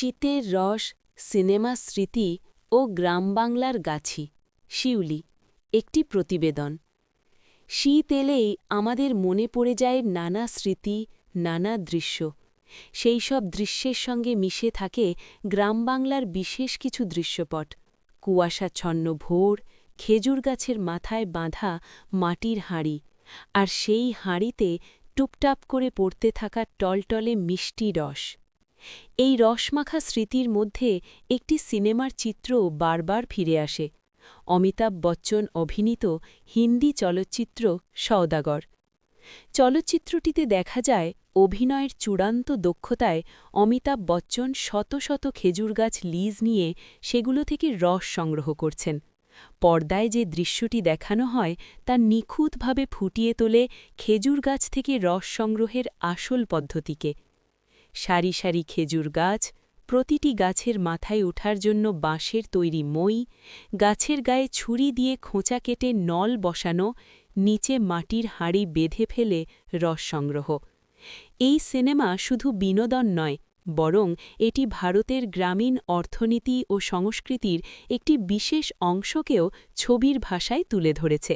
শীতের রস, সিনেমা স্মৃতি ও গ্রাম বাংলার গাছি শিউলি একটি প্রতিবেদন। শীত এলেই আমাদের মনে পড়ে যায় নানা স্মৃতি, নানা দৃশ্য। সেই সব দৃশ্যের সঙ্গে মিশে থাকে গ্রাম বাংলার বিশেষ কিছু দৃশ্যপট। কুয়াশাচ্ছন্ন ভোর, খেজুর গাছের মাথায় বাঁধা মাটির হাঁড়ি, আর সেই হাঁড়িতে টুপটাপ করে পড়তে থাকা টলটলে মিষ্টি রস। এই রসমাখা স্মৃতির মধ্যে একটি সিনেমার চিত্র বারবার ফিরে আসে। অমিতাভ বচ্চন অভিনীত হিন্দি চলচ্চিত্র সওদাগর। চলচ্চিত্রটিতে দেখা যায় অভিনয়ের চূড়ান্ত দক্ষতায় অমিতাভ বচ্চন শত শত খেজুর গাছ লিজ নিয়ে সেগুলো থেকে রস সংগ্রহ করছেন। পর্দায় যে দৃশ্যটি দেখানো হয় তা নিখুঁতভাবে ফুটিয়ে তোলে খেজুর গাছ থেকে রস সংগ্রহের আসল পদ্ধতিকে। সারি সারি খেজুর গাছ, প্রতিটি গাছের মাথায় ওঠার জন্য বাঁশের তৈরি মই, গাছের গায়ে ছুরি দিয়ে খোঁচা কেটে নল বসানো, নিচে মাটির হাঁড়ি বেঁধে ফেলে রস সংগ্রহ। এই সিনেমা শুধু বিনোদন নয়, বরং এটি ভারতের গ্রামীণ অর্থনীতি ও সংস্কৃতির একটি বিশেষ অংশকেও ছবির ভাষায় তুলে ধরেছে।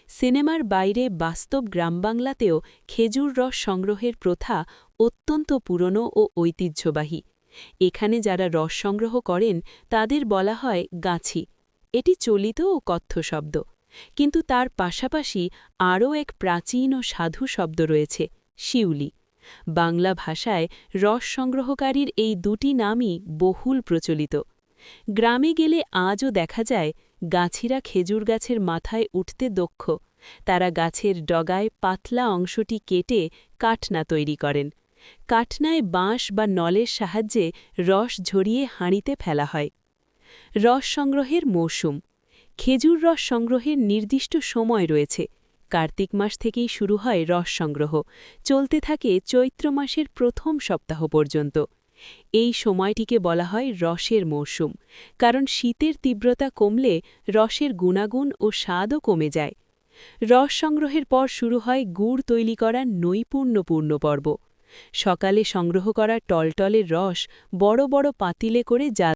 সিনেমার বাইরে বাস্তব গ্রামবাংলাতেও খেজুর রস সংগ্রহের প্রথা অত্যন্ত পুরনো ও ঐতিহ্যবাহী। এখানে যারা রস সংগ্রহ করেন তাদের বলা হয় গাছি। এটি চলিত ও কথ্য শব্দ, কিন্তু তার পাশাপাশি আরও এক প্রাচীন ও সাধু শব্দ রয়েছে, শিউলি। বাংলা ভাষায় রস সংগ্রহকারীর এই দুটি নামই বহুল প্রচলিত। গ্রামে গেলে আজও দেখা যায় গাছিরা খেজুর গাছের মাথায় উঠতে দক্ষ। তারা গাছের ডগায় পাতলা অংশটি কেটে কাটনা তৈরি করেন। কাটনায় বাঁশ বা নলের সাহায্যে রস ঝরিয়ে হাঁড়িতে ফেলা হয়। রস সংগ্রহের মৌসুম। খেজুর রস সংগ্রহের নির্দিষ্ট সময় রয়েছে। কার্তিক মাস থেকেই শুরু হয় রস সংগ্রহ, চলতে থাকে চৈত্র মাসের প্রথম সপ্তাহ পর্যন্ত। এই সময়টিকে বলা হয় রসের মৌসুম, কারণ শীতের তীব্রতা কমলে রসের গুণাগুণ ও স্বাদও কমে যায়। রস সংগ্রহের পর শুরু হয় গুড় তৈরি করার নৈপুণ্যপূর্ণ পর্ব। সকালে সংগ্রহ করা টলটলের রস বড় বড় পাতিলে করে জাল